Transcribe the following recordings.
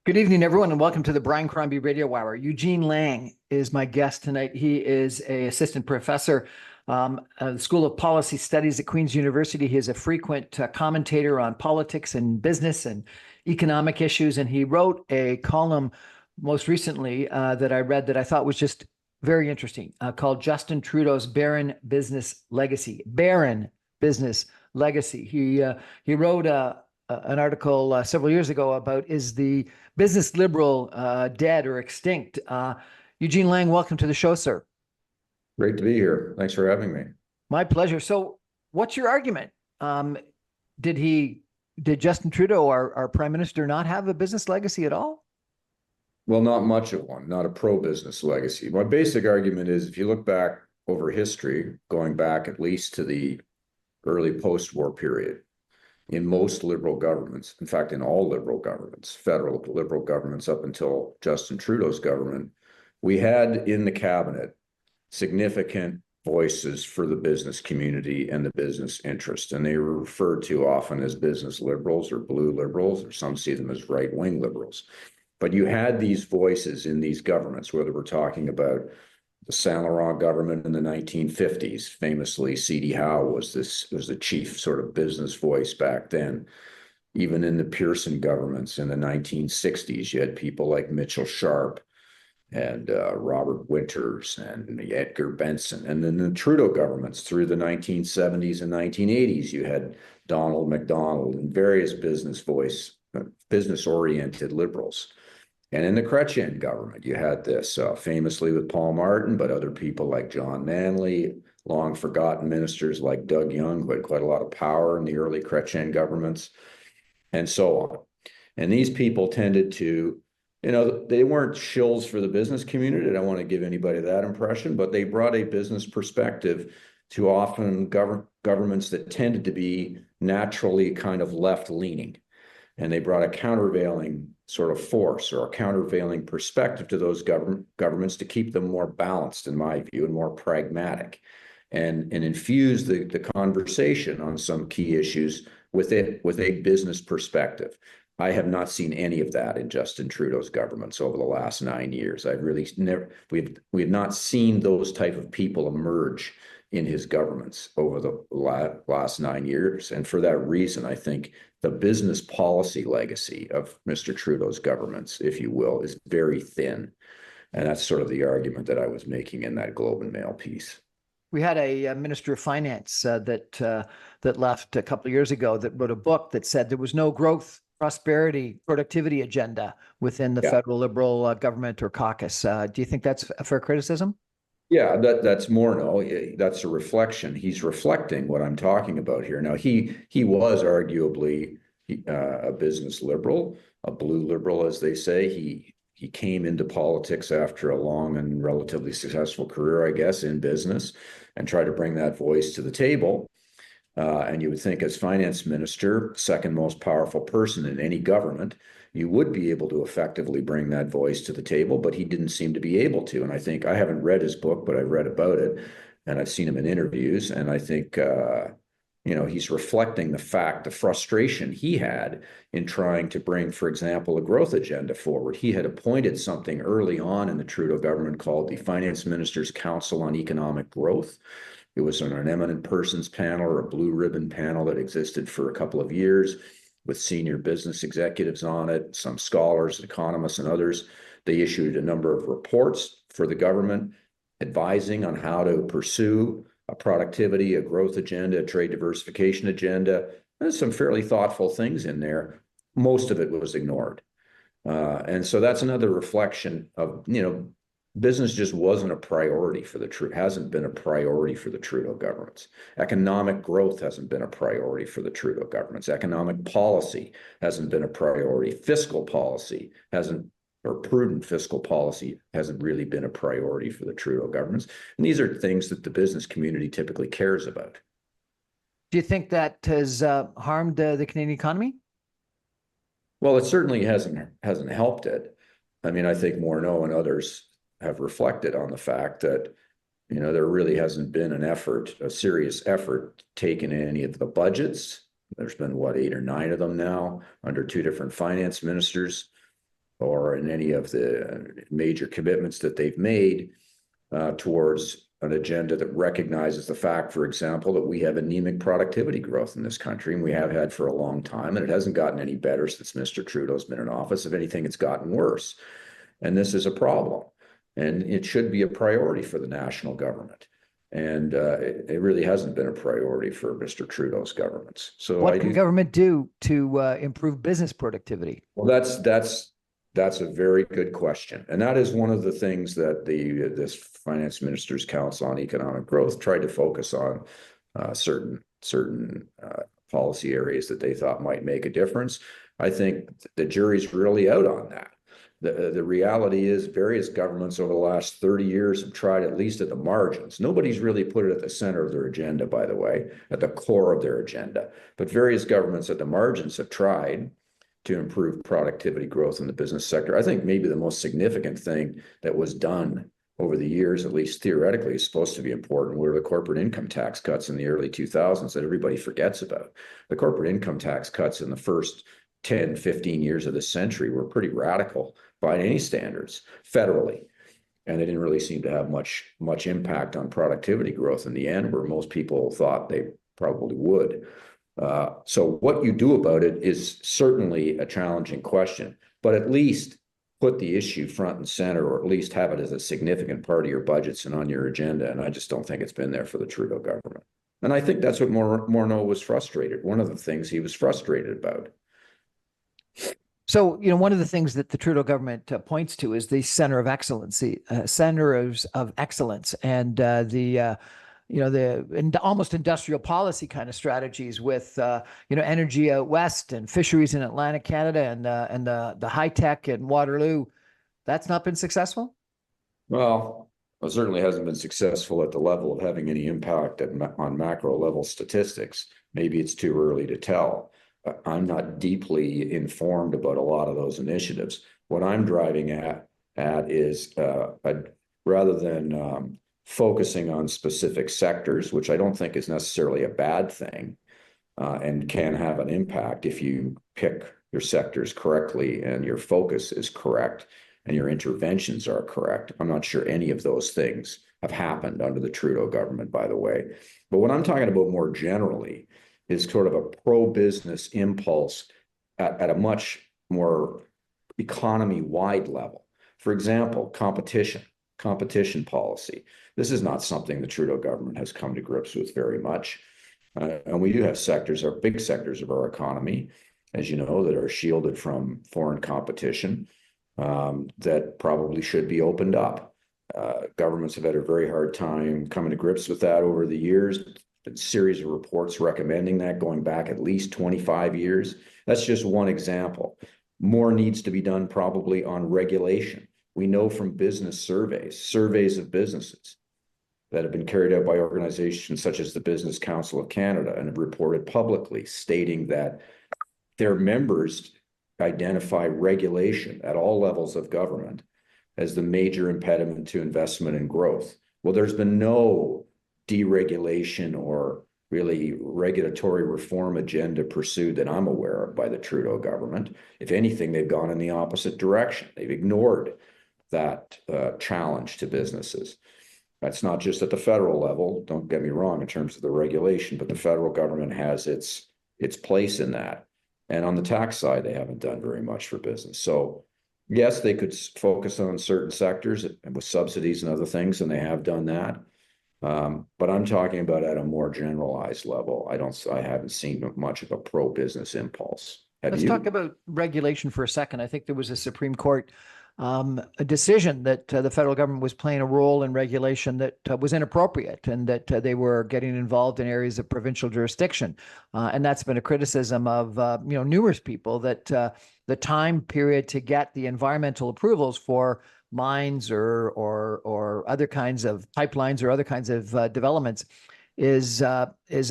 Good evening, everyone, and welcome to the Brian Crombie Radio Hour. Eugene Lang is my guest tonight. He is an assistant professor at the School of Policy Studies at Queen's University. He is a frequent commentator on politics and business and economic issues, and he wrote a column most recently that I read that I thought was just very interesting, called Justin Trudeau's Barren Business Legacy. Barren Business Legacy. He wrote an article several years ago about is the business liberal dead or extinct. Eugene Lang, welcome to the show, sir. Great to be here. Thanks for having me. My pleasure. So, what's your argument? Did Justin Trudeau, our prime minister, not have a business legacy at all? Well, not much of one, not a pro-business legacy. My basic argument is if you look back over history, going back at least to the early post-war period, in most liberal governments, in fact, in all liberal governments, federal liberal governments up until Justin Trudeau's government, we had in the cabinet significant voices for the business community and the business interest. And they were referred to often as business liberals or blue liberals, or some see them as right-wing liberals. But you had these voices in these governments, whether we're talking about the Saint Laurent government in the 1950s. Famously, C.D. Howe was the chief sort of business voice back then. Even in the Pearson governments in the 1960s, you had people like Mitchell Sharp and Robert Winters and Edgar Benson. And then the Trudeau governments through the 1970s and 1980s, you had Donald MacDonald and various business-oriented liberals. And in the Chrétien government, you had this famously with Paul Martin, but other people like John Manley, long forgotten ministers like Doug Young, who had quite a lot of power in the early Chrétien governments, and so on. And these people tended to, they weren't shills for the business community. I don't want to give anybody that impression, but they brought a business perspective to often governments that tended to be naturally kind of left-leaning. And they brought a countervailing sort of force or a countervailing perspective to those governments to keep them more balanced, in my view, and more pragmatic, and infuse the conversation on some key issues with a business perspective. I have not seen any of that in Justin Trudeau's governments over the last 9 years. We have not seen those type of people emerge in his governments over the last 9 years. And for that reason, I think the business policy legacy of Mr. Trudeau's governments, if you will, is very thin. And that's sort of the argument that I was making in that Globe and Mail piece. We had a minister of finance that left a couple of years ago that wrote a book that said there was no growth, prosperity, productivity agenda within the federal liberal government or caucus. Do you think that's a fair criticism? Yeah, that's more that's a reflection. He's reflecting what I'm talking about here. Now, he was arguably a business liberal, a blue liberal, as they say. He came into politics after a long and relatively successful career, I guess, in business, and tried to bring that voice to the table. And you would think as finance minister, second most powerful person in any government, you would be able to effectively bring that voice to the table, but he didn't seem to be able to. And I think I haven't read his book, but I've read about it and I've seen him in interviews. And I think, he's reflecting the frustration he had in trying to bring, for example, a growth agenda forward. He had appointed something early on in the Trudeau government called the Finance Minister's Council on Economic Growth. It was an eminent persons panel or a blue ribbon panel that existed for a couple of years with senior business executives on it, some scholars, economists, and others. They issued a number of reports for the government advising on how to pursue a productivity, a growth agenda, a trade diversification agenda. There's some fairly thoughtful things in there. Most of it was ignored. And so that's another reflection of, business just wasn't a priority for hasn't been a priority for the Trudeau governments. Economic growth hasn't been a priority for the Trudeau governments. Economic policy hasn't been a priority. Fiscal policy prudent fiscal policy hasn't really been a priority for the Trudeau governments. And these are things that the business community typically cares about. Do you think that has harmed the Canadian economy? Well, it certainly hasn't helped it. I mean, I think Morneau and others have reflected on the fact that, there really hasn't been a serious effort taken in any of the budgets. There's been, 8 or 9 of them now under 2 different finance ministers or in any of the major commitments that they've made towards an agenda that recognizes the fact, for example, that we have anemic productivity growth in this country, and we have had for a long time, and it hasn't gotten any better since Mr. Trudeau's been in office. If anything, it's gotten worse. And this is a problem, and it should be a priority for the national government. And it really hasn't been a priority for Mr. Trudeau's governments. So what can government do to improve business productivity? Well, that's a very good question, and that is one of the things that this Finance Minister's Council on Economic Growth tried to focus on, certain policy areas that they thought might make a difference. I think the jury's really out on that. The reality is various governments over the last 30 years have tried, at least at the margins. Nobody's really put it at the center of their agenda, by the way, at the core of their agenda. But various governments at the margins have tried to improve productivity growth in the business sector. I think maybe the most significant thing that was done over the years, at least theoretically, is supposed to be important, were the corporate income tax cuts in the early 2000s that everybody forgets about. The corporate income tax cuts in the first 10, 15 years of the century were pretty radical by any standards federally. And they didn't really seem to have much impact on productivity growth in the end, where most people thought they probably would. So what you do about it is certainly a challenging question, but at least put the issue front and center, or at least have it as a significant part of your budgets and on your agenda. And I just don't think it's been there for the Trudeau government. And I think that's what Morneau was frustrated. One of the things he was frustrated about. So, one of the things that the Trudeau government points to is the center of excellency, centers of excellence, and the almost industrial policy kind of strategies with, energy out west and fisheries in Atlantic Canada and the high tech in Waterloo. That's not been successful? Well, it certainly hasn't been successful at the level of having any impact on macro level statistics. Maybe it's too early to tell. I'm not deeply informed about a lot of those initiatives. What I'm driving at is rather than focusing on specific sectors, which I don't think is necessarily a bad thing, and can have an impact if you pick your sectors correctly and your focus is correct and your interventions are correct. I'm not sure any of those things have happened under the Trudeau government, by the way. But what I'm talking about more generally is sort of a pro-business impulse at a much more economy-wide level. For example, competition policy. This is not something the Trudeau government has come to grips with very much. And we do have big sectors of our economy, as you know, that are shielded from foreign competition, that probably should be opened up. Governments have had a very hard time coming to grips with that over the years. A series of reports recommending that going back at least 25 years. That's just one example. More needs to be done probably on regulation. We know from business surveys of businesses that have been carried out by organizations such as the Business Council of Canada and have reported publicly, stating that their members identify regulation at all levels of government as the major impediment to investment and growth. Well, there's been no deregulation or really regulatory reform agenda pursued that I'm aware of by the Trudeau government. If anything, they've gone in the opposite direction. They've ignored that challenge to businesses. That's not just at the federal level, don't get me wrong, in terms of the regulation, but the federal government has its place in that. And on the tax side, they haven't done very much for business. So yes, they could focus on certain sectors with subsidies and other things, and they have done that. But I'm talking about at a more generalized level. I haven't seen much of a pro-business impulse. Let's talk about regulation for a second. I think there was a Supreme Court a decision that the federal government was playing a role in regulation that was inappropriate, and that they were getting involved in areas of provincial jurisdiction. And that's been a criticism of numerous people, that the time period to get the environmental approvals for mines or other kinds of pipelines or other kinds of developments is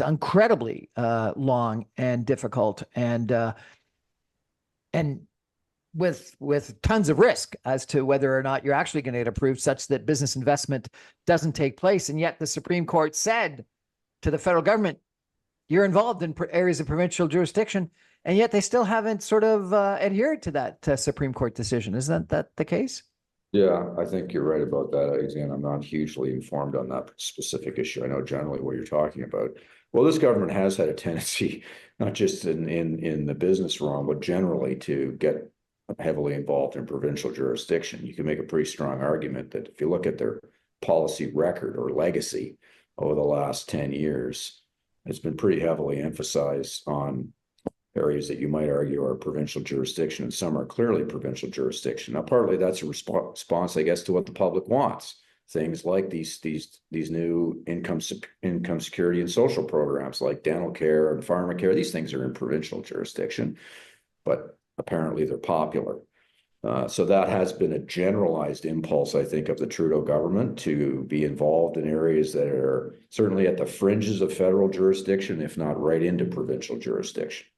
incredibly long and difficult, and with tons of risk as to whether or not you're actually going to get approved, such that business investment doesn't take place. And yet the Supreme Court said to the federal government, you're involved in areas of provincial jurisdiction, and yet they still haven't sort of adhered to that Supreme Court decision. Isn't that the case? Yeah, I think you're right about that. Again, I'm not hugely informed on that specific issue. I know generally what you're talking about. Well, this government has had a tendency, not just in the business realm, but generally to get heavily involved in provincial jurisdiction. You can make a pretty strong argument that if you look at their policy record or legacy over the last 10 years, it's been pretty heavily emphasized on areas that you might argue are provincial jurisdiction, and some are clearly provincial jurisdiction. Now, partly that's a response, I guess, to what the public wants. Things like these new income security and social programs like dental care and pharmacare. These things are in provincial jurisdiction, but apparently they're popular. So that has been a generalized impulse, I think, of the Trudeau government to be involved in areas that are certainly at the fringes of federal jurisdiction, if not right into provincial jurisdiction.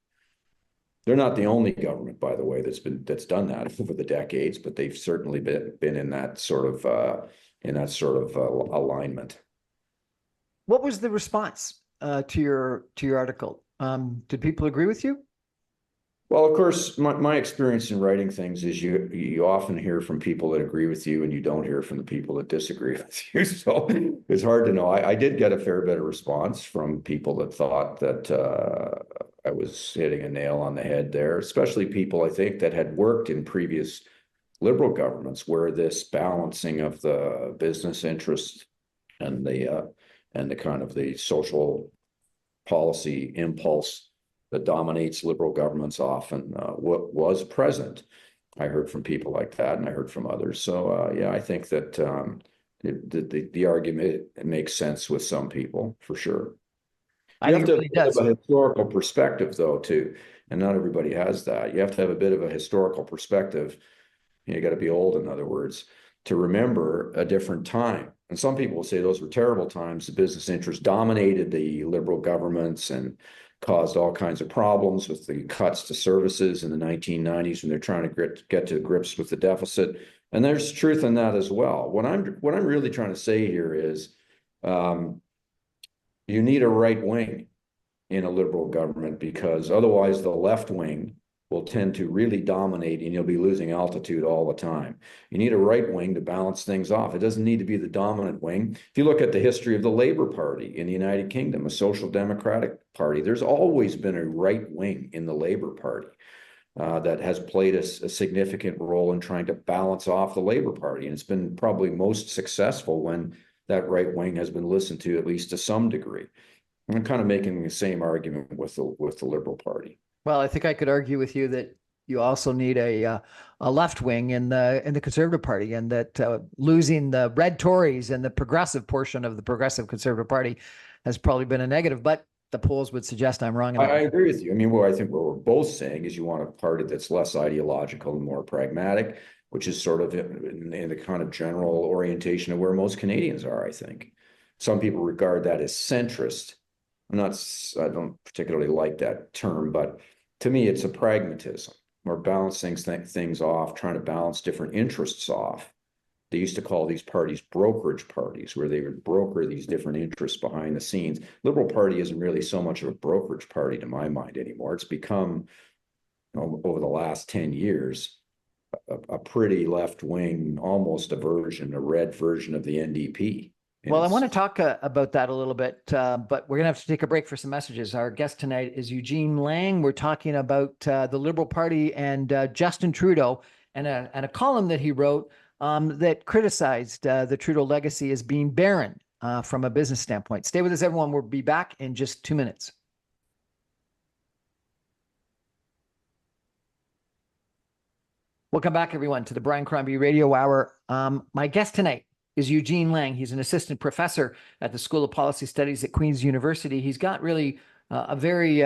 They're not the only government, by the way, that's done that over the decades, but they've certainly been in that sort of alignment. What was the response to your article? Did people agree with you? Well, of course, my experience in writing things is you often hear from people that agree with you, and you don't hear from the people that disagree with you. So it's hard to know. I did get a fair bit of response from people that thought that I was hitting a nail on the head there, especially people I think that had worked in previous Liberal governments where this balancing of the business interest and the kind of the social policy impulse that dominates Liberal governments often what was present. I heard from people like that, and I heard from others. So yeah, I think that the argument makes sense with some people for sure. You have to have a historical perspective, though, too, and not everybody has that. You have to have a bit of a historical perspective. You got to be old, in other words, to remember a different time. And some people will say those were terrible times. The business interest dominated the Liberal governments and caused all kinds of problems with the cuts to services in the 1990s when they're trying to get to grips with the deficit. And there's truth in that as well. What I'm really trying to say here is you need a right wing in a Liberal government, because otherwise the left wing will tend to really dominate and you'll be losing altitude all the time. You need a right wing to balance things off. It doesn't need to be the dominant wing. If you look at the history of the Labour Party in the United Kingdom, a social democratic party, there's always been a right wing in the Labour Party that has played a significant role in trying to balance off the Labour Party. And it's been probably most successful when that right wing has been listened to, at least to some degree. I'm kind of making the same argument with the Liberal Party. Well, I think I could argue with you that you also need a left wing in the Conservative Party, and that losing the red Tories and the progressive portion of the Progressive Conservative Party has probably been a negative. But the polls would suggest I'm wrong. I agree with you. I mean, well, I think what we're both saying is you want a party that's less ideological and more pragmatic, which is sort of in the kind of general orientation of where most Canadians are, I think. Some people regard that as centrist. I don't particularly like that term, but to me, it's a pragmatism. We're balancing things off, trying to balance different interests off. They used to call these parties brokerage parties, where they would broker these different interests behind the scenes. Liberal Party isn't really so much of a brokerage party to my mind anymore. It's become, over the last 10 years, a pretty left-wing, almost a red version of the NDP. Well, I want to talk about that a little bit, but we're going to have to take a break for some messages. Our guest tonight is Eugene Lang. We're talking about the Liberal Party and Justin Trudeau, and a column that he wrote that criticized the Trudeau legacy as being barren from a business standpoint. Stay with us, everyone. We'll be back in just 2 minutes. Welcome back, everyone, to the Brian Crombie Radio Hour. My guest tonight is Eugene Lang. He's an assistant professor at the School of Policy Studies at Queen's University. He's got really a very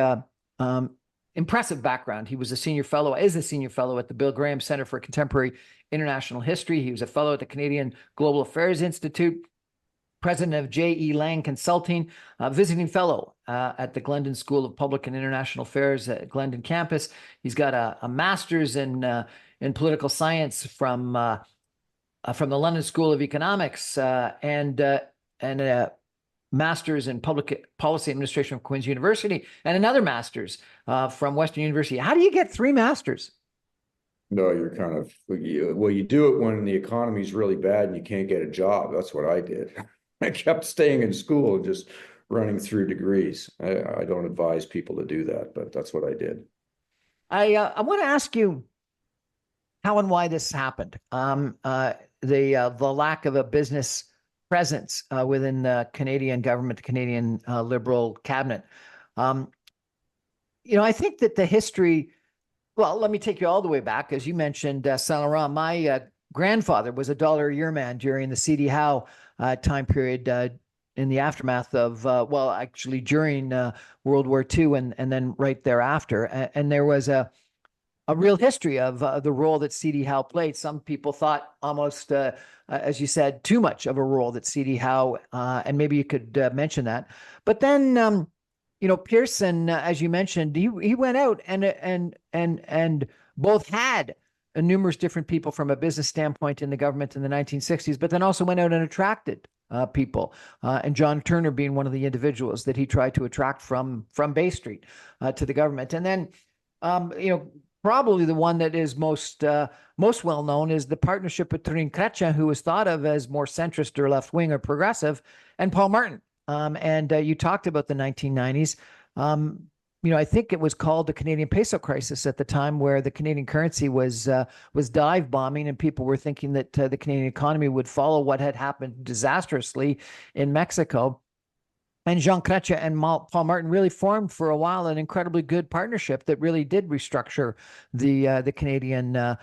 impressive background. He is a senior fellow at the Bill Graham Center for Contemporary International History. He was a fellow at the Canadian Global Affairs Institute, president of J.E. Lang Consulting, visiting fellow at the Glendon School of Public and International Affairs at Glendon campus. He's got a master's in political science from the London School of Economics and a master's in public policy administration from Queen's University and another master's from Western University. How do you get 3 masters? No, you're kind of, well, you do it when the economy is really bad and you can't get a job. That's what I did. I kept staying in school and just running through degrees. I don't advise people to do that, but that's what I did. I want to ask you how and why this happened. The lack of a business presence within the Canadian government, the Canadian Liberal cabinet. I think that the history. Well, let me take you all the way back. As you mentioned, Saint Laurent, my grandfather was a $1 a year man during the C.D. Howe time period in the aftermath of, actually during World War II and then right thereafter. And there was a real history of the role that C.D. Howe played. Some people thought almost, as you said, too much of a role that C.D. Howe, and maybe you could mention that. But then, Pearson, as you mentioned, he went out and both had numerous different people from a business standpoint in the government in the 1960s, but then also went out and attracted people, and John Turner being one of the individuals that he tried to attract from Bay Street to the government. And then, probably the one that is most well known is the partnership between Chrétien, who was thought of as more centrist or left wing or progressive, and Paul Martin. And you talked about the 1990s. I think it was called the Canadian peso crisis at the time, where the Canadian currency was dive bombing, and people were thinking that the Canadian economy would follow what had happened disastrously in Mexico. And Jean Chrétien and Paul Martin really formed for a while an incredibly good partnership that really did restructure the Canadian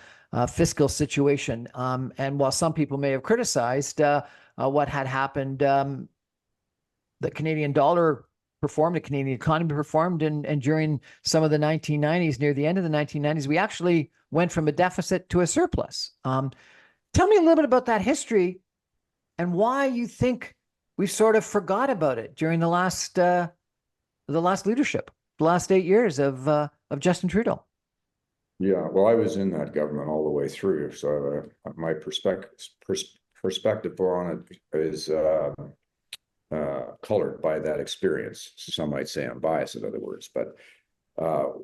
fiscal situation. And while some people may have criticized what had happened, the Canadian dollar performed, the Canadian economy performed, and during some of the 1990s, near the end of the 1990s, we actually went from a deficit to a surplus. Tell me a little bit about that history and why you think we sort of forgot about it during the last leadership, the last 8 years of Justin Trudeau. Yeah, well, I was in that government all the way through, so my perspective on it is colored by that experience. Some might say I'm biased, in other words, but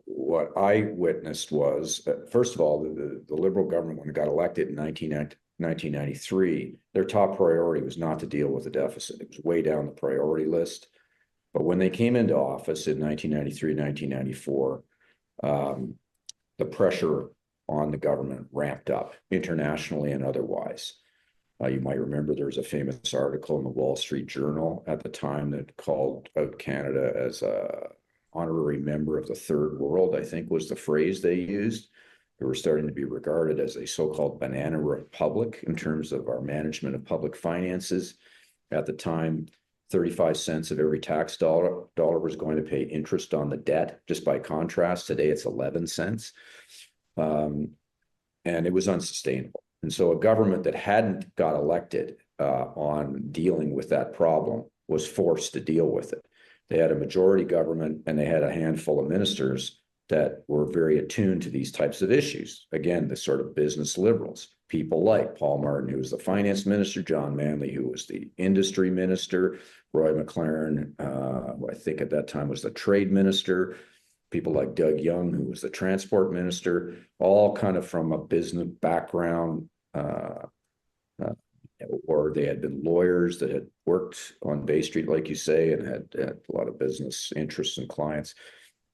what I witnessed was, first of all, the Liberal government, when it got elected in 1993, their top priority was not to deal with the deficit. It was way down the priority list. But when they came into office in 1993, 1994, the pressure on the government ramped up internationally and otherwise. You might remember there was a famous article in the Wall Street Journal at the time that called out Canada as a honorary member of the third world, I think was the phrase they used. We were starting to be regarded as a so-called banana republic in terms of our management of public finances. At the time, 35 cents of every tax dollar was going to pay interest on the debt. Just by contrast, today it's 11 cents. And it was unsustainable. And so a government that hadn't got elected on dealing with that problem was forced to deal with it. They had a majority government and they had a handful of ministers that were very attuned to these types of issues. Again, the sort of business liberals, people like Paul Martin, who was the finance minister, John Manley, who was the industry minister, Roy McLaren, who I think at that time was the trade minister, people like Doug Young, who was the transport minister, all kind of from a business background, or they had been lawyers that had worked on Bay Street, like you say, and had a lot of business interests and clients.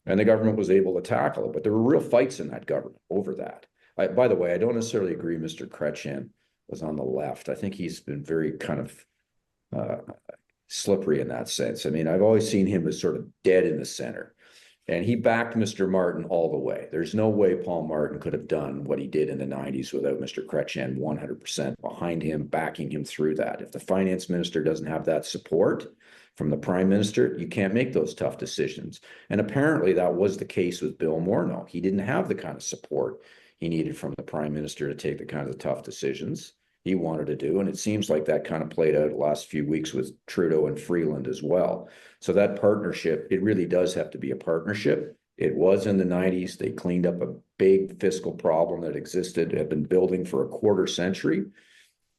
And the government was able to tackle it, but there were real fights in that government over that. By the way, I don't necessarily agree Mr. Chrétien was on the left. I think he's been very kind of slippery in that sense. I mean, I've always seen him as sort of dead in the center. And he backed Mr. Martin all the way. There's no way Paul Martin could have done what he did in the 90s without Mr. Chrétien 100% behind him, backing him through that. If the finance minister doesn't have that support from the prime minister, you can't make those tough decisions. And apparently that was the case with Bill Morneau. He didn't have the kind of support he needed from the prime minister to take the kinds of tough decisions he wanted to do. And it seems like that kind of played out the last few weeks with Trudeau and Freeland as well. So that partnership, it really does have to be a partnership. It was in the 90s. They cleaned up a big fiscal problem that existed, had been building for a quarter century.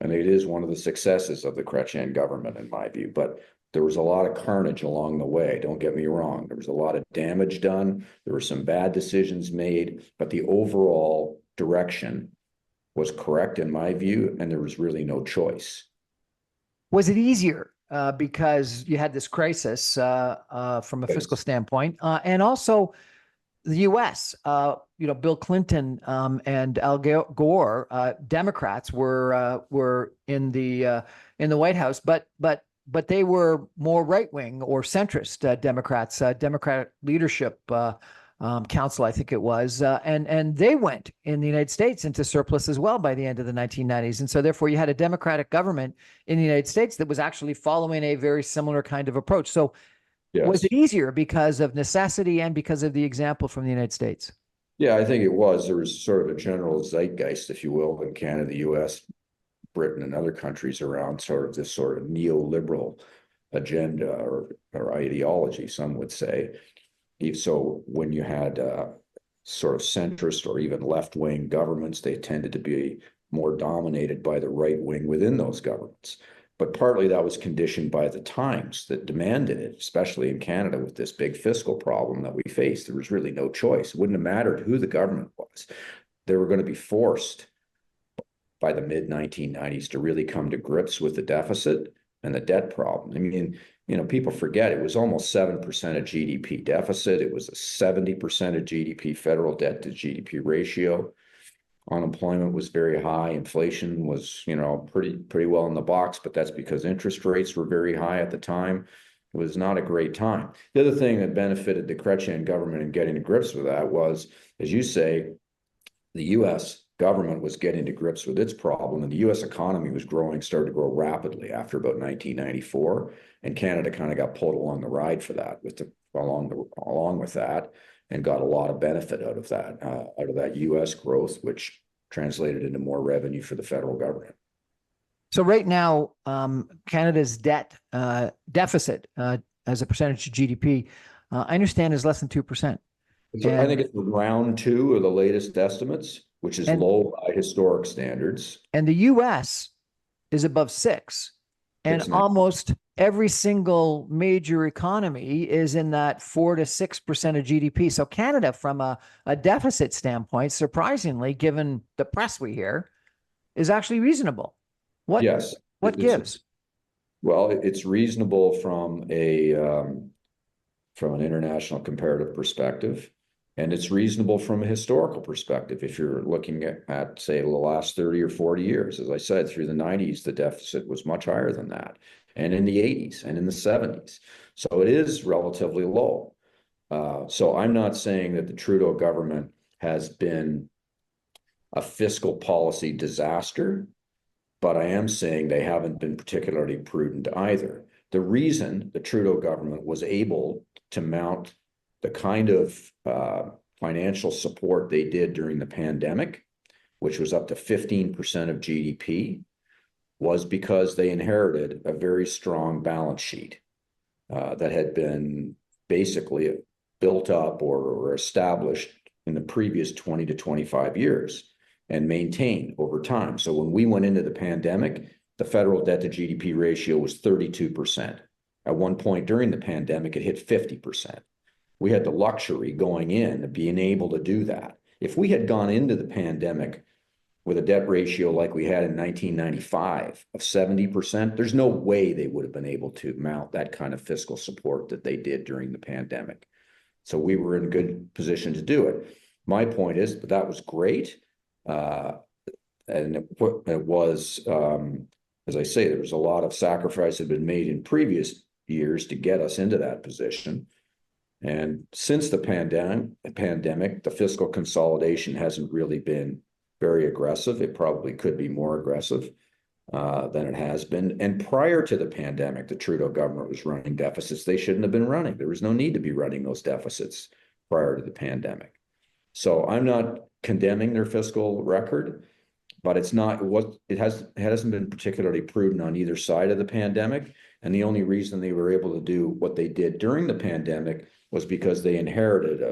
And it is one of the successes of the Chrétien government, in my view. But There was a lot of carnage along the way. Don't get me wrong. There was a lot of damage done. There were some bad decisions made, but the overall direction was correct in my view, and there was really no choice. Was it easier because you had this crisis from a fiscal standpoint, and also the U.S. Bill Clinton and Al Gore, Democrats were in the White House, but they were more right wing or centrist Democrats, Democratic Leadership Council, I think it was, and they went in the United States into surplus as well by the end of the 1990s, and so therefore you had a Democratic government in the United States that was actually following a very similar kind of approach. So. Yes. Was it easier because of necessity and because of the example from the United States? Yeah, I think it was. There was sort of a general zeitgeist, if you will, in Canada, the US, Britain, and other countries around sort of this sort of neoliberal agenda or ideology, some would say. So when you had sort of centrist or even left-wing governments, they tended to be more dominated by the right wing within those governments. But partly that was conditioned by the times that demanded it, especially in Canada with this big fiscal problem that we faced. There was really no choice. It wouldn't have mattered who the government was. They were going to be forced by the mid-1990s to really come to grips with the deficit and the debt problem. I mean, people forget it was almost 7% of GDP deficit. It was a 70% of GDP federal debt to GDP ratio. Unemployment was very high. Inflation was, pretty well in the box, but that's because interest rates were very high at the time. It was not a great time. The other thing that benefited the Chrétien government in getting to grips with that was, as you say, the U.S. government was getting to grips with its problem, and the U.S. economy was started to grow rapidly after about 1994, and Canada kind of got pulled along the ride for that, along with that, and got a lot of benefit out of that U.S. growth, which translated into more revenue for the federal government. So right now, Canada's debt deficit as a percentage of GDP, I understand, is less than 2%. So I think it's around 2 of the latest estimates, which is low by historic standards. And the U.S. is above 6. And almost every single major economy is in that 4 to 6% of GDP. So Canada, from a deficit standpoint, surprisingly, given the press we hear, is actually reasonable. What gives? Well, it's reasonable from an international comparative perspective, and it's reasonable from a historical perspective. If you're looking at say, the last 30 or 40 years, as I said, through the 90s, the deficit was much higher than that, and in the 80s and in the 70s. So it is relatively low. So I'm not saying that the Trudeau government has been a fiscal policy disaster, but I am saying they haven't been particularly prudent either. The reason the Trudeau government was able to mount the kind of financial support they did during the pandemic, which was up to 15% of GDP, was because they inherited a very strong balance sheet that had been basically built up or established in the previous 20 to 25 years and maintained over time. So when we went into the pandemic, the federal debt to GDP ratio was 32%. At one point during the pandemic, it hit 50%. We had the luxury going in of being able to do that. If we had gone into the pandemic with a debt ratio like we had in 1995 of 70%, there's no way they would have been able to mount that kind of fiscal support that they did during the pandemic. So we were in a good position to do it. My point is that was great. And it was, as I say, there was a lot of sacrifice that had been made in previous years to get us into that position. And since the pandemic, the fiscal consolidation hasn't really been very aggressive. It probably could be more aggressive than it has been. And prior to the pandemic, the Trudeau government was running deficits they shouldn't have been running. There was no need to be running those deficits prior to the pandemic. So I'm not condemning their fiscal record, but it hasn't been particularly prudent on either side of the pandemic. And the only reason they were able to do what they did during the pandemic was because they inherited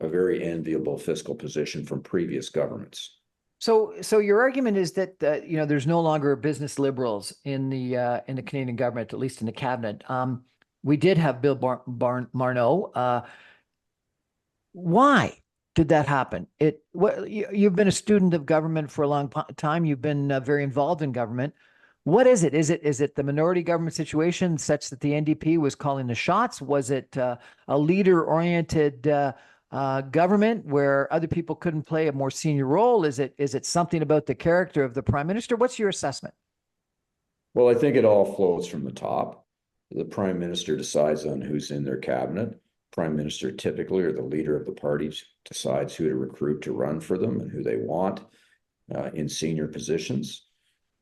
a very enviable fiscal position from previous governments. So your argument is that there's no longer business liberals in the Canadian government, at least in the cabinet. We did have Bill Marneau. Why did that happen? You've been a student of government for a long time. You've been very involved in government. What is it? Is it the minority government situation such that the NDP was calling the shots? Was it a leader-oriented government where other people couldn't play a more senior role? Is it something about the character of the prime minister? What's your assessment? Well, I think it all flows from the top. The prime minister decides on who's in their cabinet. Prime minister typically, or the leader of the parties, decides who to recruit to run for them and who they want in senior positions.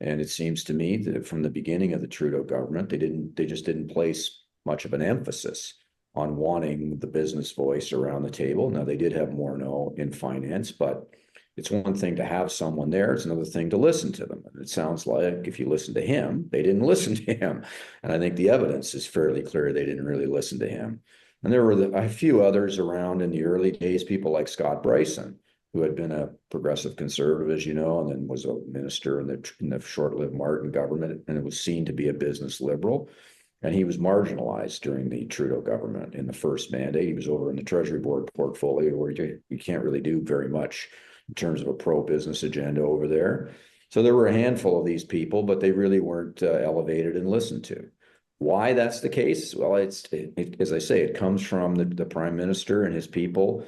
And it seems to me that from the beginning of the Trudeau government, they just didn't place much of an emphasis on wanting the business voice around the table. Now, they did have Morneau in finance, but it's one thing to have someone there. It's another thing to listen to them. And it sounds like if you listen to him, they didn't listen to him. And I think the evidence is fairly clear they didn't really listen to him. And there were a few others around in the early days, people like Scott Bryson, who had been a progressive conservative, as you know, and then was a minister in the short-lived Martin government, and it was seen to be a business liberal. And he was marginalized during the Trudeau government in the first mandate. He was over in the Treasury Board portfolio where you can't really do very much in terms of a pro-business agenda over there. So there were a handful of these people, but they really weren't elevated and listened to. Why that's the case? Well, as I say, it comes from the prime minister and his people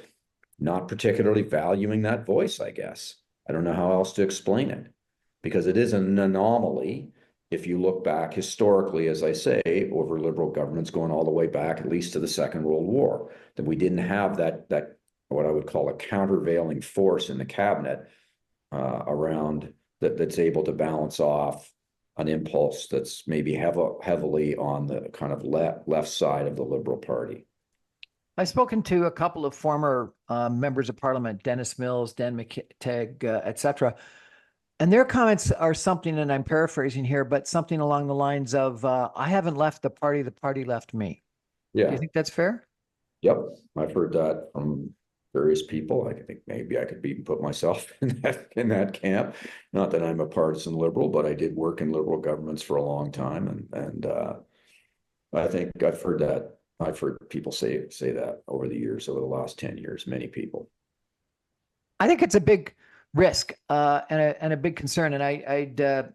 not particularly valuing that voice, I guess. I don't know how else to explain it, because it is an anomaly if you look back historically, as I say, over Liberal governments going all the way back at least to the Second World War, that we didn't have that what I would call a countervailing force in the cabinet around that's able to balance off an impulse that's maybe heavily on the kind of left side of the Liberal Party. I've spoken to a couple of former members of parliament, Dennis Mills, Dan McTeague, et cetera. And their comments are something, and I'm paraphrasing here, but something along the lines of, I haven't left the party left me. Yeah. Do you think that's fair? Yep. I've heard that from various people. I think maybe I could even put myself in that camp. Not that I'm a partisan liberal, but I did work in liberal governments for a long time. And I think I've heard that. I've heard people say that over the last 10 years, many people. I think it's a big risk and a big concern. And I'd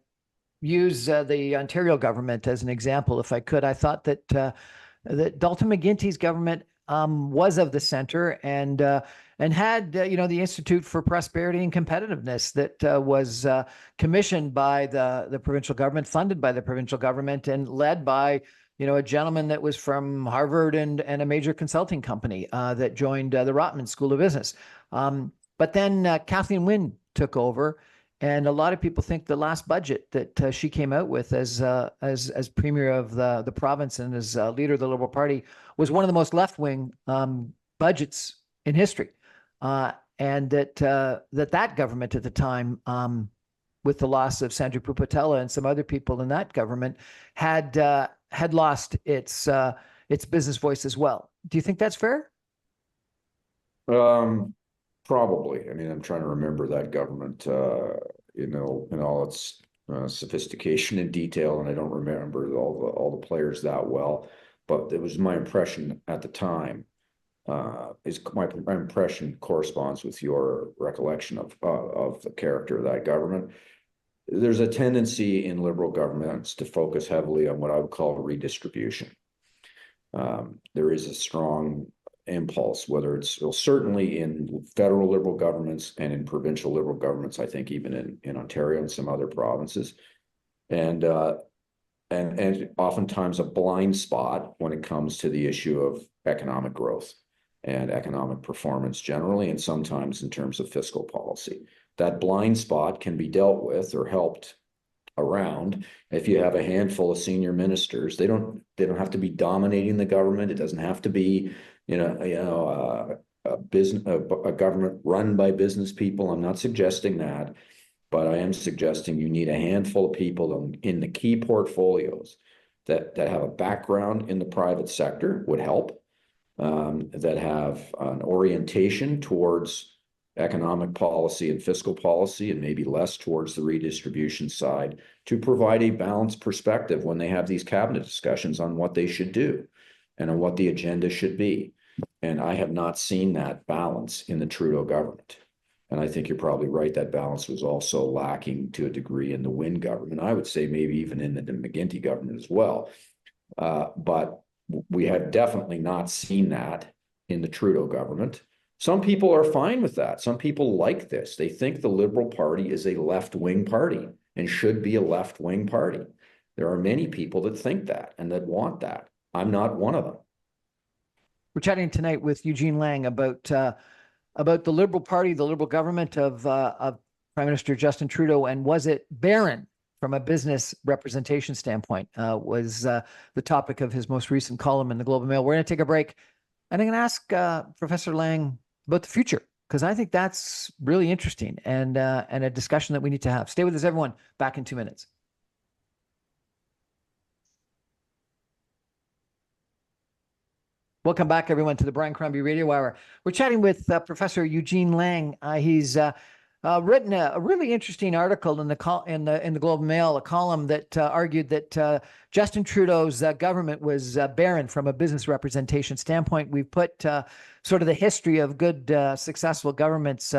use the Ontario government as an example, if I could. I thought that Dalton McGuinty's government was of the center and had the Institute for Prosperity and Competitiveness that was commissioned by the provincial government, funded by the provincial government, and led by a gentleman that was from Harvard and a major consulting company that joined the Rotman School of Business. But then Kathleen Wynne took over, and a lot of people think the last budget that she came out with as premier of the province and as leader of the Liberal Party was one of the most left-wing budgets in history, and that government at the time, with the loss of Sandra Pupatella and some other people in that government, had lost its business voice as well. Do you think that's fair? Probably. I mean, I'm trying to remember that government, in all its sophistication and detail, and I don't remember all the players that well. But it was my impression at the time. My impression corresponds with your recollection of the character of that government. There's a tendency in liberal governments to focus heavily on what I would call redistribution. There is a strong impulse, whether it's certainly in federal liberal governments and in provincial liberal governments, I think even in Ontario and some other provinces, and oftentimes a blind spot when it comes to the issue of economic growth and economic performance generally, and sometimes in terms of fiscal policy. That blind spot can be dealt with or helped around if you have a handful of senior ministers. They don't have to be dominating the government. It doesn't have to be a government run by business people. I'm not suggesting that, but I am suggesting you need a handful of people in the key portfolios that have a background in the private sector would help, that have an orientation towards economic policy and fiscal policy, and maybe less towards the redistribution side, to provide a balanced perspective when they have these cabinet discussions on what they should do and on what the agenda should be. And I have not seen that balance in the Trudeau government. And I think you're probably right, that balance was also lacking to a degree in the Wynne government. I would say maybe even in the McGuinty government as well. But we have definitely not seen that in the Trudeau government. Some people are fine with that. Some people like this. They think the Liberal Party is a left-wing party and should be a left-wing party. There are many people that think that and that want that. I'm not one of them. We're chatting tonight with Eugene Lang about the Liberal Party, the Liberal government of Prime Minister Justin Trudeau, and was it barren from a business representation standpoint, was the topic of his most recent column in the Globe and Mail. We're going to take a break, and I'm going to ask Professor Lang about the future, because I think that's really interesting and a discussion that we need to have. Stay with us, everyone. Back in 2 minutes. Welcome back, everyone, to the Brian Crombie Radio Hour. We're chatting with Professor Eugene Lang. He's written a really interesting article in the Globe and Mail, a column that argued that Justin Trudeau's government was barren from a business representation standpoint. We've put sort of the history of good, successful governments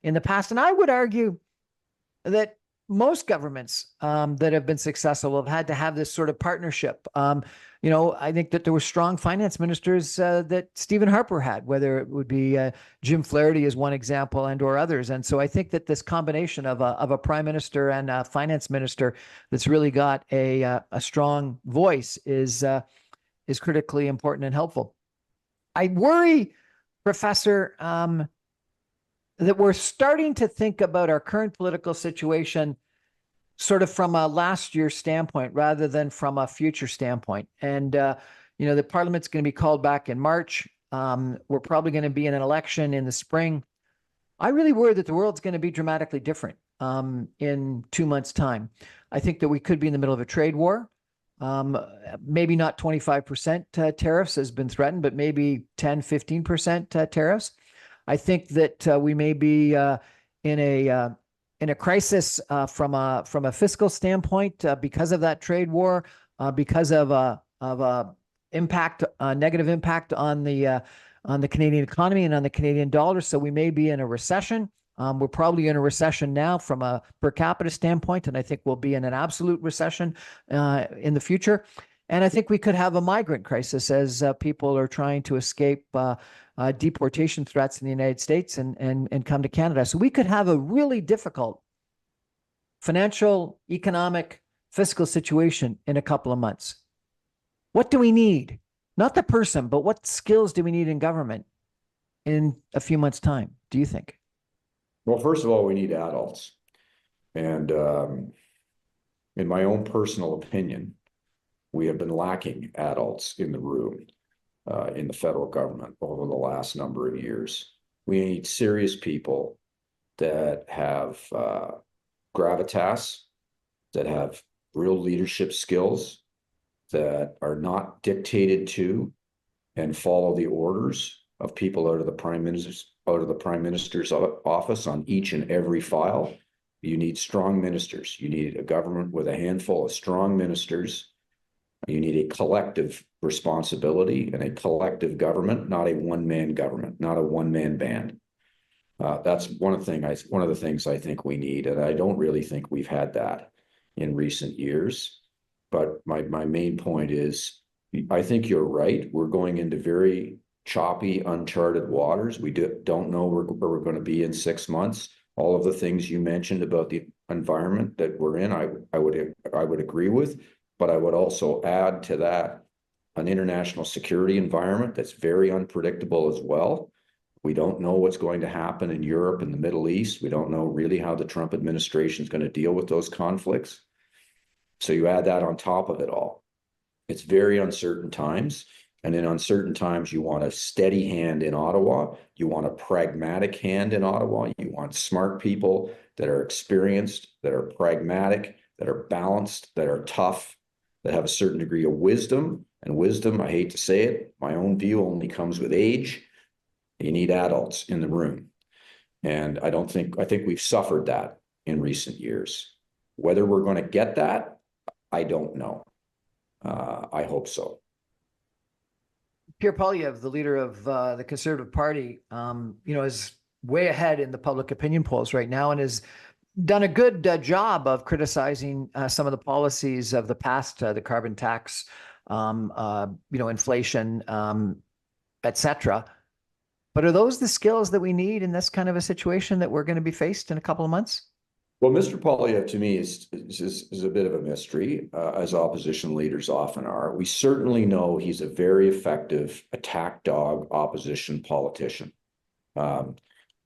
in the past, and I would argue that most governments that have been successful have had to have this sort of partnership. I think that there were strong finance ministers that Stephen Harper had, whether it would be Jim Flaherty as one example and or others. And so I think that this combination of a prime minister and a finance minister that's really got a strong voice is critically important and helpful. I worry, Professor, that we're starting to think about our current political situation sort of from a last year standpoint rather than from a future standpoint. And, the parliament's going to be called back in March. We're probably going to be in an election in the spring. I really worry that the world's going to be dramatically different in 2 months' time. I think that we could be in the middle of a trade war. Maybe not 25% tariffs has been threatened, but maybe 10, 15% tariffs. I think that we may be in a crisis from a fiscal standpoint because of that trade war, because of a negative impact on the Canadian economy and on the Canadian dollar. So we may be in a recession. We're probably in a recession now from a per capita standpoint, and I think we'll be in an absolute recession in the future. And I think we could have a migrant crisis as people are trying to escape deportation threats in the United States and come to Canada. So we could have a really difficult financial, economic, fiscal situation in a couple of months. What do we need? Not the person, but what skills do we need in government in a few months' time, do you think? Well, first of all, we need adults. And in my own personal opinion, we have been lacking adults in the room in the federal government over the last number of years. We need serious people that have gravitas, that have real leadership skills, that are not dictated to and follow the orders of people out of the prime minister's office on each and every file. You need strong ministers. You need a government with a handful of strong ministers. You need a collective responsibility and a collective government, not a one-man government, not a one-man band. That's one of the things I think we need, and I don't really think we've had that in recent years. But my main point is, I think you're right. We're going into very choppy, uncharted waters. We don't know where we're going to be in 6 months. All of the things you mentioned about the environment that we're in, I would agree with. But I would also add to that an international security environment that's very unpredictable as well. We don't know what's going to happen in Europe and the Middle East. We don't know really how the Trump administration is going to deal with those conflicts. So you add that on top of it all. It's very uncertain times. And in uncertain times, you want a steady hand in Ottawa. You want a pragmatic hand in Ottawa. You want smart people that are experienced, that are pragmatic, that are balanced, that are tough, that have a certain degree of wisdom. And wisdom, I hate to say it, my own view only comes with age. You need adults in the room. And I think we've suffered that in recent years. Whether we're going to get that, I don't know. I hope so. Pierre Poilievre, the leader of the Conservative Party, is way ahead in the public opinion polls right now and has done a good job of criticizing some of the policies of the past, the carbon tax, inflation, etc. But are those the skills that we need in this kind of a situation that we're going to be faced in a couple of months? Well, Mr. Poilievre to me is a bit of a mystery, as opposition leaders often are. We certainly know he's a very effective attack dog opposition politician.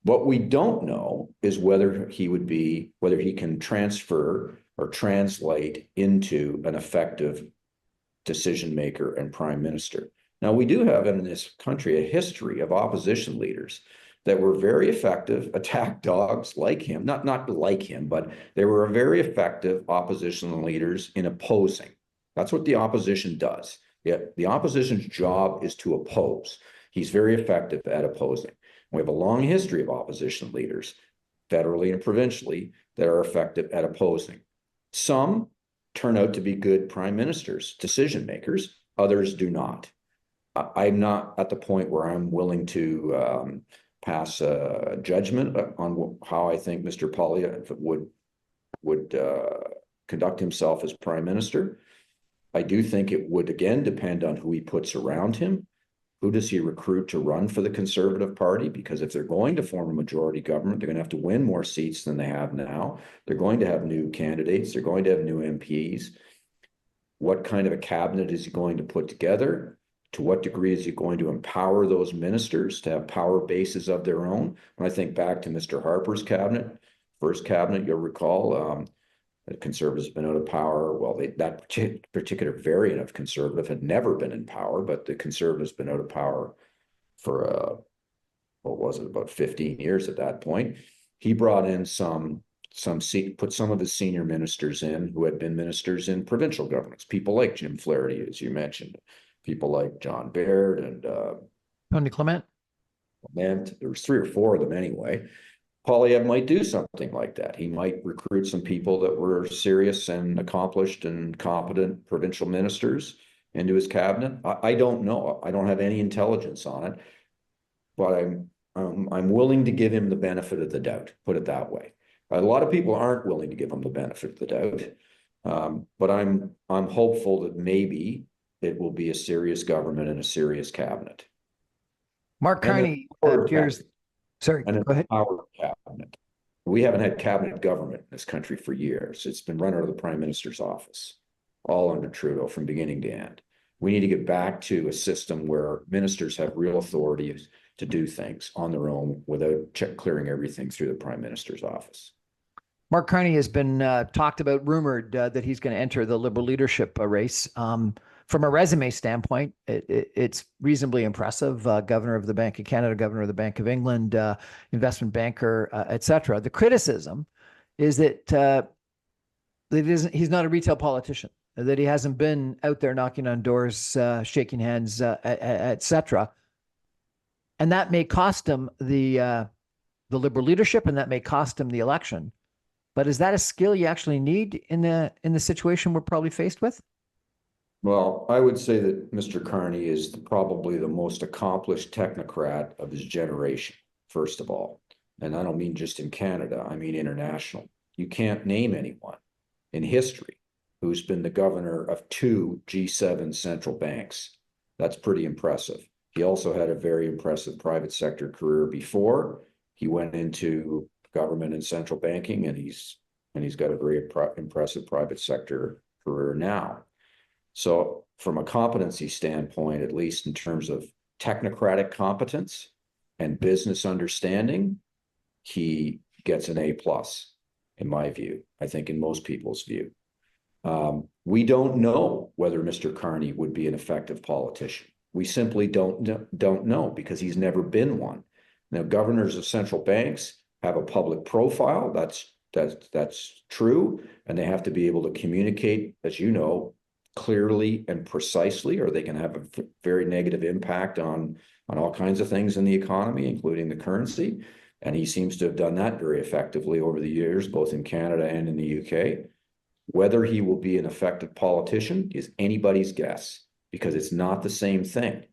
What we don't know is whether he can transfer or translate into an effective decision maker and prime minister. Now, we do have in this country a history of opposition leaders that were very effective attack dogs like him, not like him, but they were very effective opposition leaders in opposing. That's what the opposition does. Yeah, the opposition's job is to oppose. He's very effective at opposing. We have a long history of opposition leaders, federally and provincially, that are effective at opposing. Some turn out to be good prime ministers, decision makers. Others do not. I'm not at the point where I'm willing to pass a judgment on how I think Mr. Poilievre would conduct himself as prime minister. I do think it would again depend on who he puts around him. Who does he recruit to run for the Conservative Party? Because if they're going to form a majority government, they're going to have to win more seats than they have now. They're going to have new candidates. They're going to have new MPs. What kind of a cabinet is he going to put together? To what degree is he going to empower those ministers to have power bases of their own? When I think back to Mr. Harper's cabinet, first cabinet, you'll recall, the Conservatives have been out of power. Well, that particular variant of Conservative had never been in power, but the Conservatives have been out of power for, what was it, about 15 years at that point. He brought in put some of his senior ministers in who had been ministers in provincial governments, people like Jim Flaherty, as you mentioned, people like John Baird and Tony Clement. There was 3 or 4 of them anyway. Poilievre might do something like that. He might recruit some people that were serious and accomplished and competent provincial ministers into his cabinet. I don't know. I don't have any intelligence on it, but I'm willing to give him the benefit of the doubt. Put it that way. A lot of people aren't willing to give him the benefit of the doubt, but I'm hopeful that maybe it will be a serious government and a serious cabinet. Mark Carney appears. Sorry, and go ahead. Our cabinet. We haven't had cabinet government in this country for years. It's been run out of the prime minister's office, all under Trudeau from beginning to end. We need to get back to a system where ministers have real authority to do things on their own without clearing everything through the prime minister's office. Mark Carney has been talked about, rumored that he's going to enter the Liberal leadership race. From a resume standpoint, it's reasonably impressive. Governor of the Bank of Canada, Governor of the Bank of England, investment banker, etc. The criticism is that he's not a retail politician, that he hasn't been out there knocking on doors, shaking hands, etc. And that may cost him the Liberal leadership, and that may cost him the election. But is that a skill you actually need in the situation we're probably faced with? Well, I would say that Mr. Carney is probably the most accomplished technocrat of his generation, first of all. And I don't mean just in Canada, I mean international. You can't name anyone in history who's been the governor of 2 G7 central banks. That's pretty impressive. He also had a very impressive private sector career before he went into government and central banking, and he's got a very impressive private sector career now. So from a competency standpoint, at least in terms of technocratic competence and business understanding, he gets an A+, in my view, I think in most people's view. We don't know whether Mr. Carney would be an effective politician. We simply don't know because he's never been one. Now, governors of central banks have a public profile. That's true. And they have to be able to communicate, as you know, clearly and precisely, or they can have a very negative impact on all kinds of things in the economy, including the currency. And he seems to have done that very effectively over the years, both in Canada and in the UK. Whether he will be an effective politician is anybody's guess, because it's not the same thing.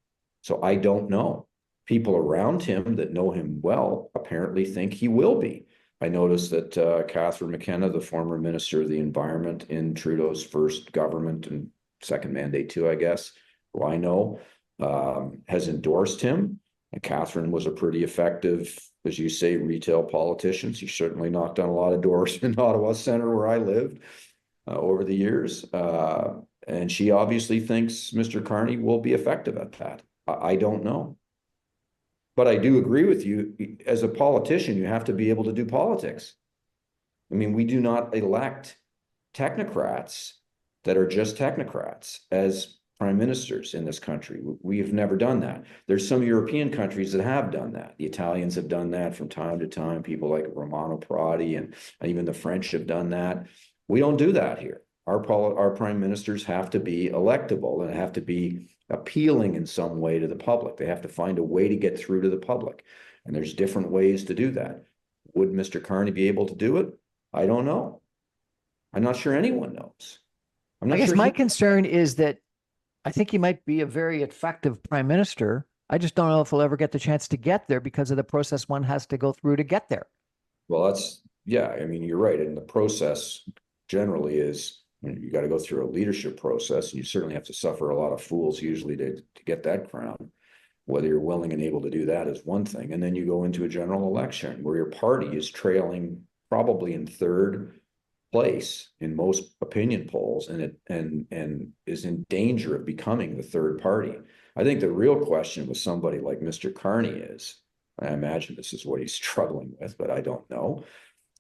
So I don't know. People around him that know him well apparently think he will be. I noticed that Catherine McKenna, the former Minister of the Environment in Trudeau's first government and second mandate too, I guess, who I know, has endorsed him. And Catherine was a pretty effective, as you say, retail politician. She certainly knocked on a lot of doors in Ottawa Centre, where I lived, over the years. And she obviously thinks Mr. Carney will be effective at that. I don't know. But I do agree with you. As a politician, you have to be able to do politics. I mean, we do not elect technocrats that are just technocrats as prime ministers in this country. We have never done that. There's some European countries that have done that. The Italians have done that from time to time. People like Romano Prodi and even the French have done that. We don't do that here. Our prime ministers have to be electable and have to be appealing in some way to the public. They have to find a way to get through to the public. And there's different ways to do that. Would Mr. Carney be able to do it? I don't know. I'm not sure anyone knows. I'm not I guess sure my concern is that I think he might be a very effective prime minister. I just don't know if he'll ever get the chance to get there because of the process one has to go through to get there. Well, yeah, I mean, you're right. And the process generally is, you got to go through a leadership process, and you certainly have to suffer a lot of fools usually to get that crown. Whether you're willing and able to do that is one thing. And then you go into a general election where your party is trailing probably in third place in most opinion polls, and is in danger of becoming the third party. I think the real question with somebody like Mr. Carney is, I imagine this is what he's struggling with, but I don't know,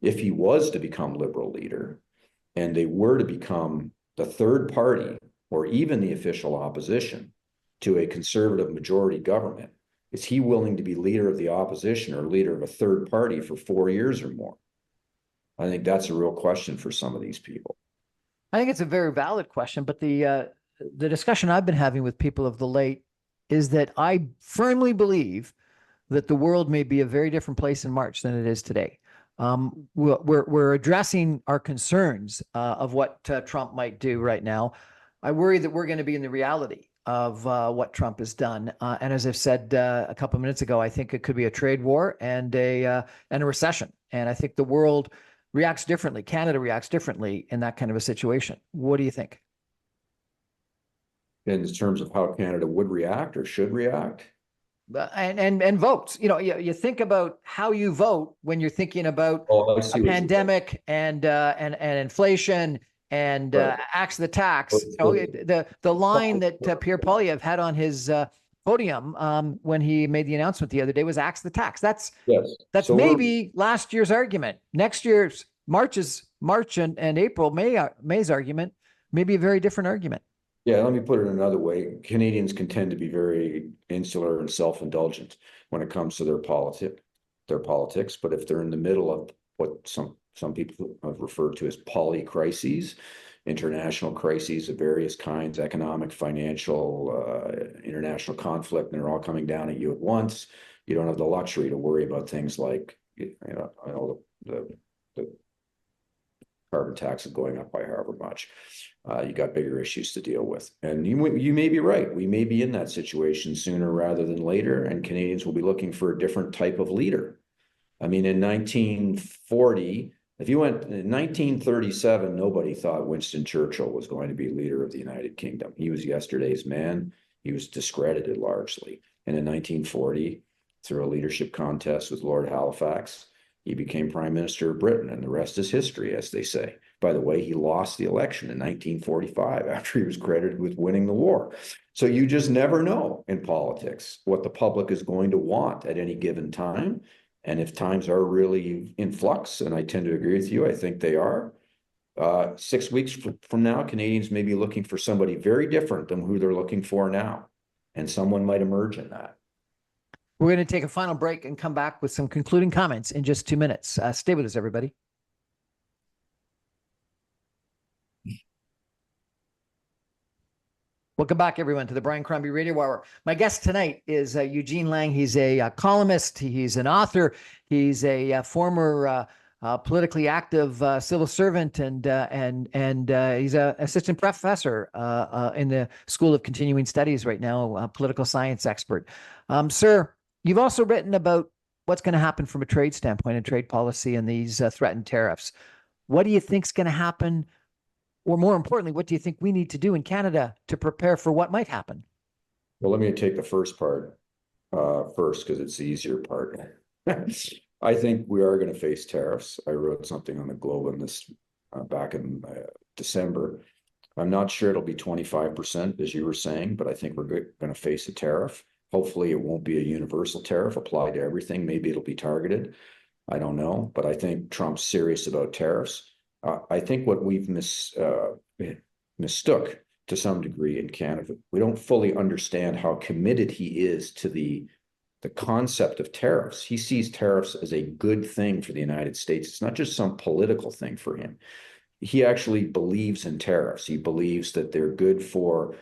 if he was to become Liberal leader and they were to become the third party or even the official opposition to a Conservative majority government, is he willing to be leader of the opposition or leader of a third party for 4 years or more? I think that's a real question for some of these people. I think it's a very valid question, but the discussion I've been having with people of the late is that I firmly believe that the world may be a very different place in March than it is today. We're addressing our concerns of what Trump might do right now. I worry that we're going to be in the reality of what Trump has done. And as I've said a couple of minutes ago, I think it could be a trade war and a recession. And I think the world reacts differently. Canada reacts differently in that kind of a situation. What do you think? In terms of how Canada would react or should react? And votes. You think about how you vote when you're thinking about a pandemic and inflation and axe the tax. The line that Pierre Poilievre had on his podium when he made the announcement the other day was axe the tax. That's so maybe last year's argument. Next year's March and April, May's argument may be a very different argument. Yeah, let me put it another way. Canadians can tend to be very insular and self-indulgent when it comes to their politics. But if they're in the middle of what some people have referred to as polycrises, international crises of various kinds, economic, financial, international conflict, and they're all coming down at you at once, you don't have the luxury to worry about things like, the carbon tax is going up by however much. You got bigger issues to deal with. And you may be right. We may be in that situation sooner rather than later, and Canadians will be looking for a different type of leader. I mean, in 1940, if you went in 1937, nobody thought Winston Churchill was going to be leader of the United Kingdom. He was yesterday's man. He was discredited largely. And in 1940, through a leadership contest with Lord Halifax, he became Prime Minister of Britain, and the rest is history, as they say. By the way, he lost the election in 1945 after he was credited with winning the war. So you just never know in politics what the public is going to want at any given time. And if times are really in flux, and I tend to agree with you, I think they are, 6 weeks from now, Canadians may be looking for somebody very different than who they're looking for now. And someone might emerge in that. We're going to take a final break and come back with some concluding comments in just 2 minutes. Stay with us, everybody. Welcome back, everyone, to the Brian Crombie Radio Hour. My guest tonight is Eugene Lang. He's a columnist. He's an author. He's a former politically active civil servant, and he's an assistant professor in the School of Continuing Studies right now, a political science expert. Sir, you've also written about what's going to happen from a trade standpoint and trade policy and these threatened tariffs. What do you think is going to happen? Or more importantly, what do you think we need to do in Canada to prepare for what might happen? Well, let me take the first part first, because it's the easier part. I think we are going to face tariffs. I wrote something on the Globe on this back in December. I'm not sure it'll be 25%, as you were saying, but I think we're going to face a tariff. Hopefully it won't be a universal tariff applied to everything. Maybe it'll be targeted. I don't know, but I think Trump's serious about tariffs. I think what we've mistook to some degree in Canada, we don't fully understand how committed he is to the concept of tariffs. He sees tariffs as a good thing for the United States. It's not just some political thing for him. He actually believes in tariffs. He believes that they're good for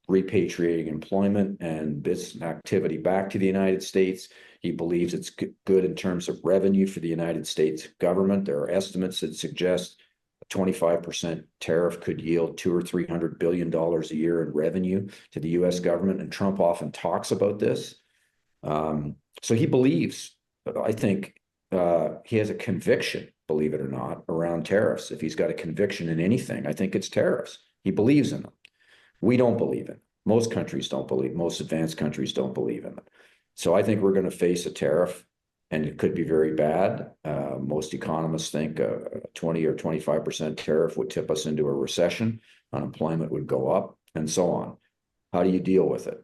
repatriating employment and business activity back to the United States. He believes it's good in terms of revenue for the United States government. There are estimates that suggest a 25% tariff could yield $200 or $300 billion a year in revenue to the U.S. government, and Trump often talks about this. So he believes, I think he has a conviction, believe it or not, around tariffs. If he's got a conviction in anything, I think it's tariffs. He believes in them. We don't believe in. Most countries don't believe. Most advanced countries don't believe in them. So I think we're going to face a tariff, and it could be very bad. Most economists think a 20 or 25% tariff would tip us into a recession. Unemployment would go up, and so on. How do you deal with it?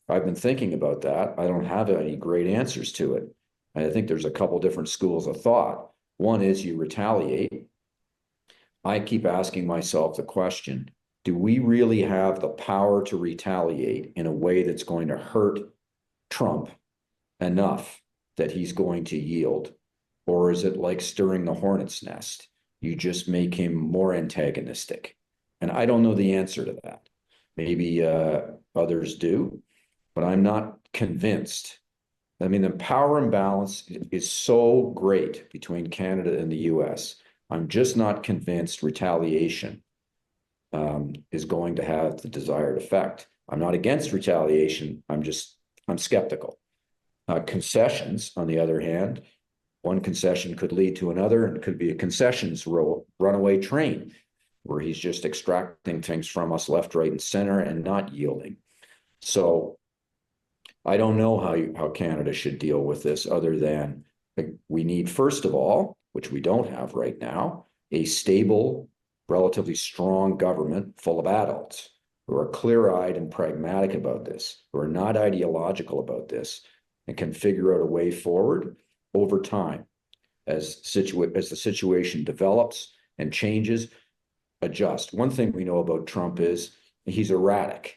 I've been thinking about that. I don't have any great answers to it. I think there's a couple different schools of thought. One is you retaliate. I keep asking myself the question, do we really have the power to retaliate in a way that's going to hurt Trump enough that he's going to yield? Or is it like stirring the hornet's nest? You just make him more antagonistic. And I don't know the answer to that. Maybe others do, but I'm not convinced. I mean, the power imbalance is so great between Canada and the US. I'm just not convinced retaliation is going to have the desired effect. I'm not against retaliation. I'm skeptical. Concessions, on the other hand, one concession could lead to another, and it could be a concessions runaway train where he's just extracting things from us left, right, and center and not yielding. So I don't know how Canada should deal with this, other than we need, first of all, which we don't have right now, a stable, relatively strong government full of adults who are clear-eyed and pragmatic about this, who are not ideological about this, and can figure out a way forward over time as the situation develops and changes, adjust. One thing we know about Trump is he's erratic.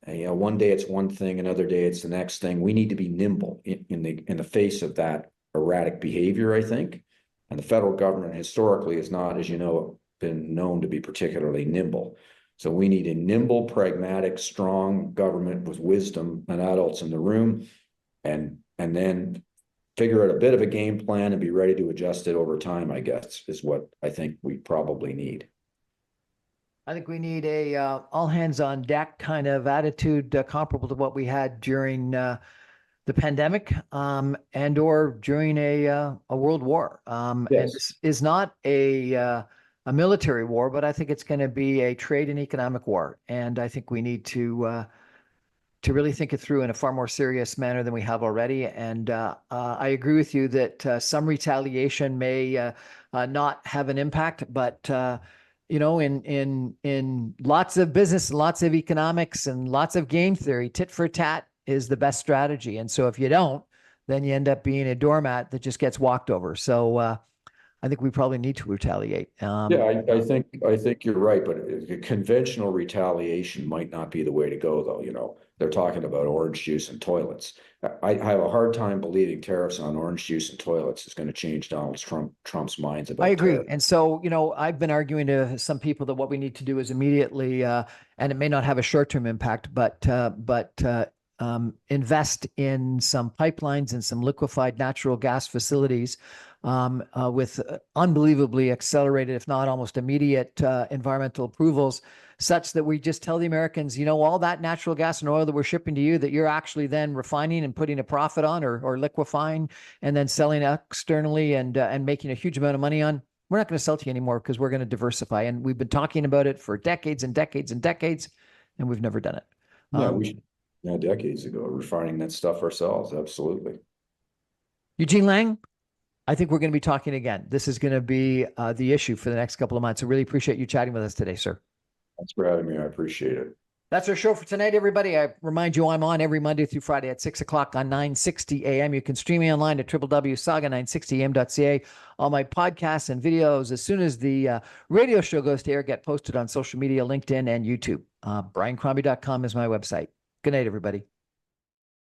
And, one day it's one thing, another day it's the next thing. We need to be nimble in the face of that erratic behavior, I think. And the federal government historically has not, as you know, been known to be particularly nimble. So we need a nimble, pragmatic, strong government with wisdom and adults in the room, and then figure out a bit of a game plan and be ready to adjust it over time, I guess, is what I think we probably need. I think we need a all hands on deck kind of attitude comparable to what we had during the pandemic and or during a world war. Yes. And this is not a military war, but I think it's going to be a trade and economic war. And I think we need to really think it through in a far more serious manner than we have already. And I agree with you that some retaliation may not have an impact, but in lots of business, lots of economics, and lots of game theory, tit for tat is the best strategy. And so if you don't, then you end up being a doormat that just gets walked over. So I think we probably need to retaliate. Yeah, I think you're right, but conventional retaliation might not be the way to go, though. You know, they're talking about orange juice and toilets. I have a hard time believing tariffs on orange juice and toilets is going to change Trump's minds I about agree. tariffs. And so, I've been arguing to some people that what we need to do is immediately, and it may not have a short-term impact, but invest in some pipelines and some liquefied natural gas facilities with unbelievably accelerated, if not almost immediate, environmental approvals, such that we just tell the Americans, all that natural gas and oil that we're shipping to you, that you're actually then refining and putting a profit on, or liquefying and then selling externally and making a huge amount of money on. We're not going to sell to you anymore because we're going to diversify. And we've been talking about it for decades and decades and decades, and we've never done it. Yeah, we should, yeah, decades ago, refining that stuff ourselves. Absolutely. Eugene Lang, I think we're going to be talking again. This is going to be the issue for the next couple of months. I really appreciate you chatting with us today, sir. Thanks for having me. I appreciate it. That's our show for tonight, everybody. I remind you, I'm on every Monday through Friday at 6 o'clock on 960 AM. You can stream me online at www.saga960am.ca. All my podcasts and videos, as soon as the radio show goes to air, get posted on social media, LinkedIn and YouTube. briancrombie.com is my website. Good night, everybody.